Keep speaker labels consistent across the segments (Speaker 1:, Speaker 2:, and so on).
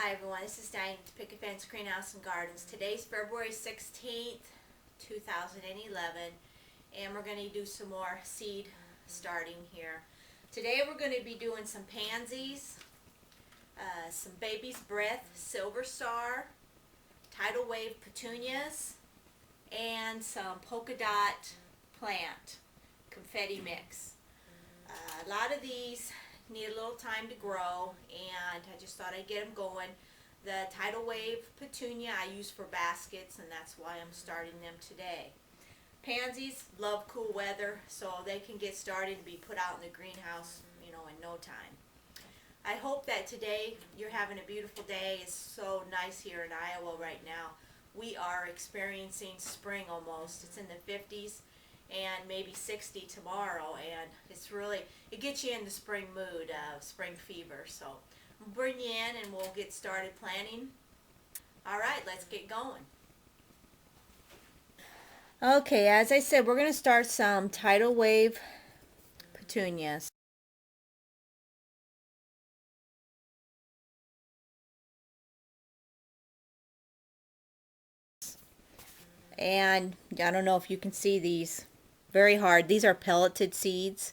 Speaker 1: Hi everyone, this is Diane with Picket Fence Greenhouse and Gardens. Today's February 16th, 2011, and we're going to do some more seed starting here. Today we're going to be doing some pansies, some baby's breath, silver star, tidal wave petunias, and some polka dot plant confetti mix. A lot of these need a little time to grow, and I just thought I'd get them going. The tidal wave petunia I use for baskets, and that's why I'm starting them today. Pansies love cool weather, so they can get started and be put out in the greenhouse, in no time. I hope that today you're having a beautiful day. It's so nice here in Iowa right now. We are experiencing spring almost. It's in the 50s and maybe 60 tomorrow, and it gets you in the spring mood, spring fever. So I'll bring you in and we'll get started planting. All right, let's get going. Okay, as I said, we're going to start some tidal wave petunias. And I don't know if you can see these, very hard. These are pelleted seeds,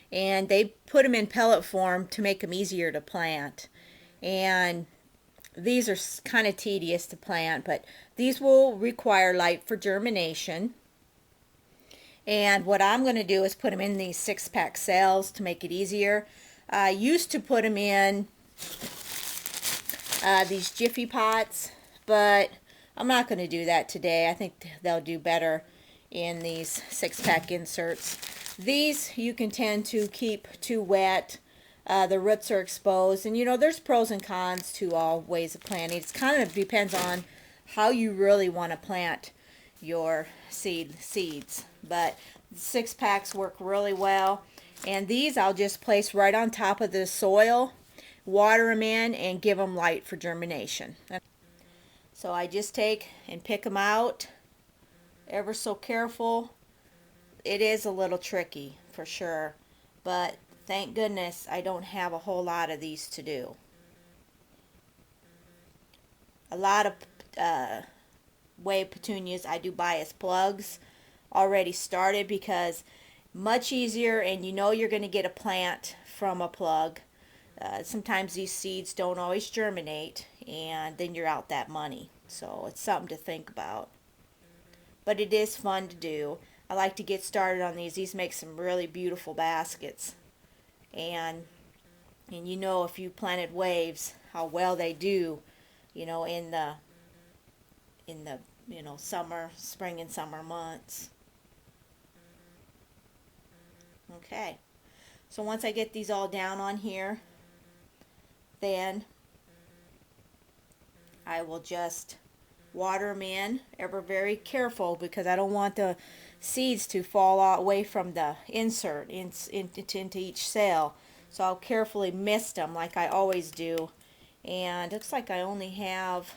Speaker 1: and they put them in pellet form to make them easier to plant. And these are kind of tedious to plant, but these will require light for germination. And what I'm going to do is put them in these 6-pack cells to make it easier. I used to put them in these Jiffy pots, but I'm not going to do that today. I think they'll do better in these 6-pack inserts. These you can tend to keep too wet. The roots are exposed, and there's pros and cons to all ways of planting. It kind of depends on how you really want to plant your seeds. But 6-packs work really well, and these I'll just place right on top of the soil, water them in, and give them light for germination. So I just take and pick them out, ever so careful. It is a little tricky for sure, but thank goodness I don't have a whole lot of these to do. A lot of wave petunias I do buy as plugs already started, because much easier, and you're going to get a plant from a plug. Sometimes these seeds don't always germinate, and then you're out that money. So it's something to think about. But it is fun to do. I like to get started on these. These make some really beautiful baskets. And if you planted waves, how well they do, in the spring and summer months. Okay. So once I get these all down on here, then I will just water them in, ever very careful, because I don't want the seeds to fall away from the insert into each cell. So I'll carefully mist them like I always do. And it looks like I only have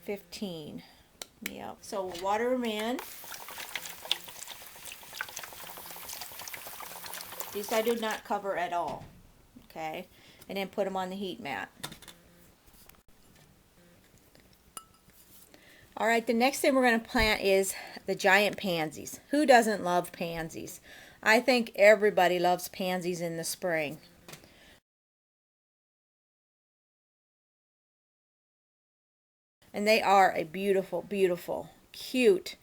Speaker 1: 15. Yep. So we'll water them in. These I do not cover at all. Okay. And then put them on the heat mat. Alright, the next thing we're going to plant is the giant pansies. Who doesn't love pansies? I think everybody loves pansies in the spring. And they are a beautiful, beautiful, cute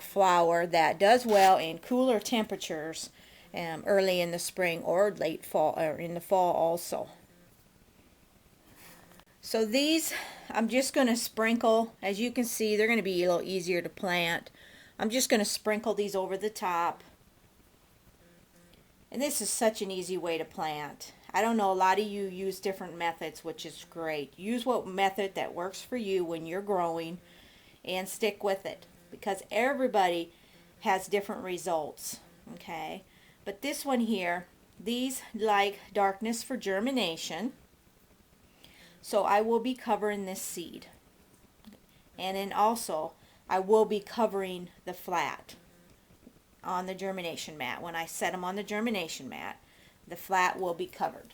Speaker 1: flower that does well in cooler temperatures early in the spring or late fall, or in the fall also. So these I'm just going to sprinkle. As you can see, they're going to be a little easier to plant. I'm just going to sprinkle these over the top. And this is such an easy way to plant. I don't know, a lot of you use different methods, which is great. Use what method that works for you when you're growing, and stick with it, because everybody has different results. Okay, but this one here, these like darkness for germination. So I will be covering this seed. And then also, I will be covering the flat on the germination mat. When I set them on the germination mat, the flat will be covered.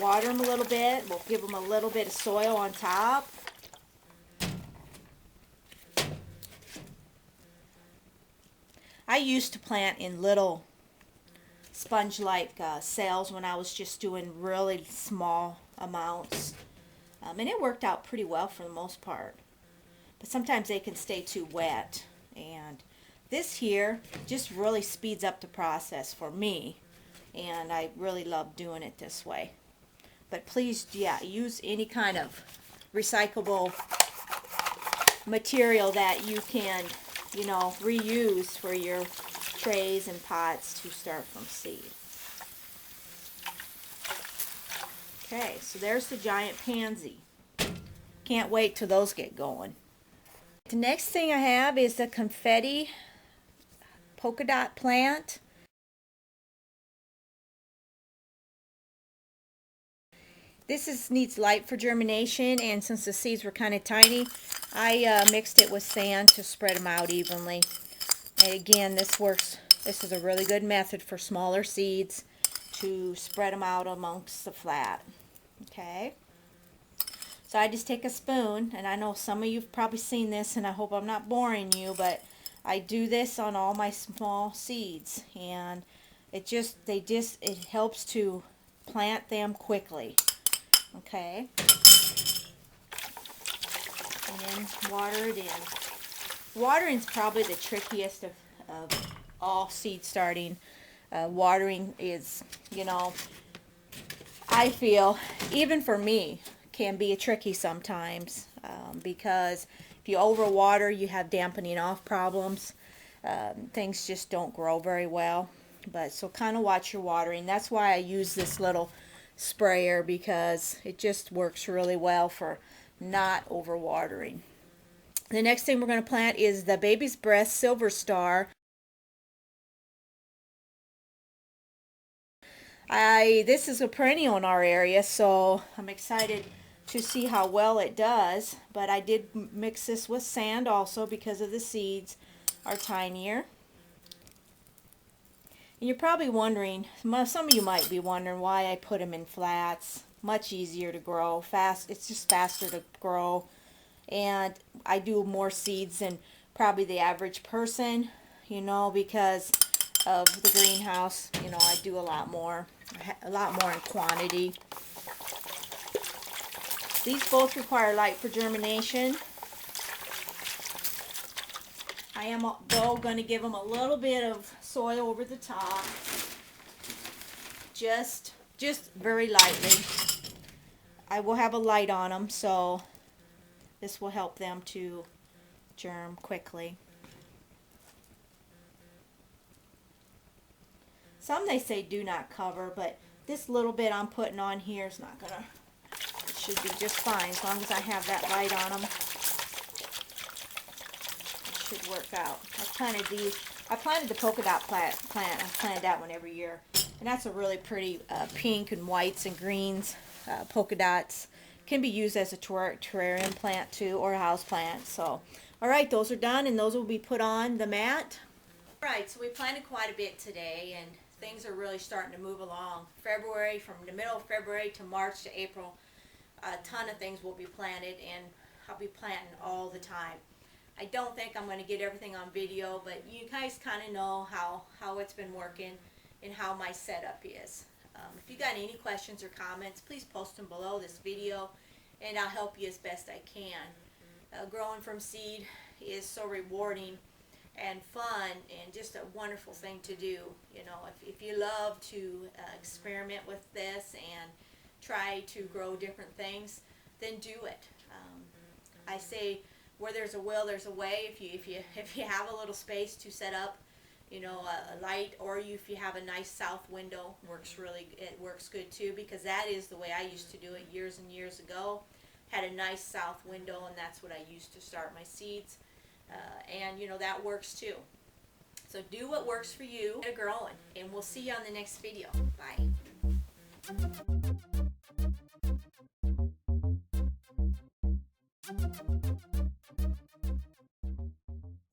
Speaker 1: water them a little bit. We'll give them a little bit of soil on top. I used to plant in little sponge-like cells when I was just doing really small amounts. And it worked out pretty well for the most part. But sometimes they can stay too wet. And this here just really speeds up the process for me. And I really love doing it this way. But please, yeah, use any kind of recyclable material that you can, you know, reuse for your trays and pots to start from seed. Okay, so there's the giant pansy. Can't wait till those get going. The next thing I have is the confetti polka dot plant. This needs light for germination, and since the seeds were kind of tiny, I mixed it with sand to spread them out evenly. And again, this works. This is a really good method for smaller seeds to spread them out amongst the flat. Okay. So I just take a spoon, and I know some of you've probably seen this, and I hope I'm not boring you, but I do this on all my small seeds, and it helps to plant them quickly. Okay. And then water it in. Watering is probably the trickiest of all seed starting. Watering is, you know, I feel, even for me, can be tricky sometimes because if you overwater, you have dampening off problems. Things just don't grow very well. But so kind of watch your watering. That's why I use this little sprayer, because it just works really well for not overwatering. The next thing we're going to plant is the baby's breath silver star. This is a perennial in our area, so I'm excited to see how well it does. But I did mix this with sand also because of the seeds are tinier. And you're probably wondering, some of you might be wondering why I put them in flats. Much easier to grow. It's just faster to grow. And I do more seeds than probably the average person, you know, because of the greenhouse. You know, I do a lot more in quantity. These both require light for germination. I am, though, going to give them a little bit of soil over the top, just very lightly. I will have a light on them, so this will help them to germ quickly. Some they say do not cover, but this little bit I'm putting on here is not gonna. It should be just fine as long as I have that light on them. Should work out. I planted the polka dot plant. I planted that one every year, and that's a really pretty pink and whites and greens polka dots. Can be used as a terrarium plant too, or a house plant. So, all right, those are done, and those will be put on the mat. All right, so we planted quite a bit today, and things are really starting to move along. February, from the middle of February to March to April, a ton of things will be planted, and I'll be planting all the time. I don't think I'm going to get everything on video, but you guys kind of know how it's been working and how my setup is. If you got any questions or comments, please post them below this video, and I'll help you as best I can. Growing from seed is so rewarding and fun, and just a wonderful thing to do. You know, if you love to experiment with this and try to grow different things, then do it. I say, where there's a will, there's a way. If you have a little space to set up, you know, a light, or if you have a nice south window, it works good too, because that is the way I used to do it years and years ago. Had a nice south window, and that's what I used to start my seeds. And you know, that works too. So do what works for you. Get growing, and we'll see you on the next video. Bye.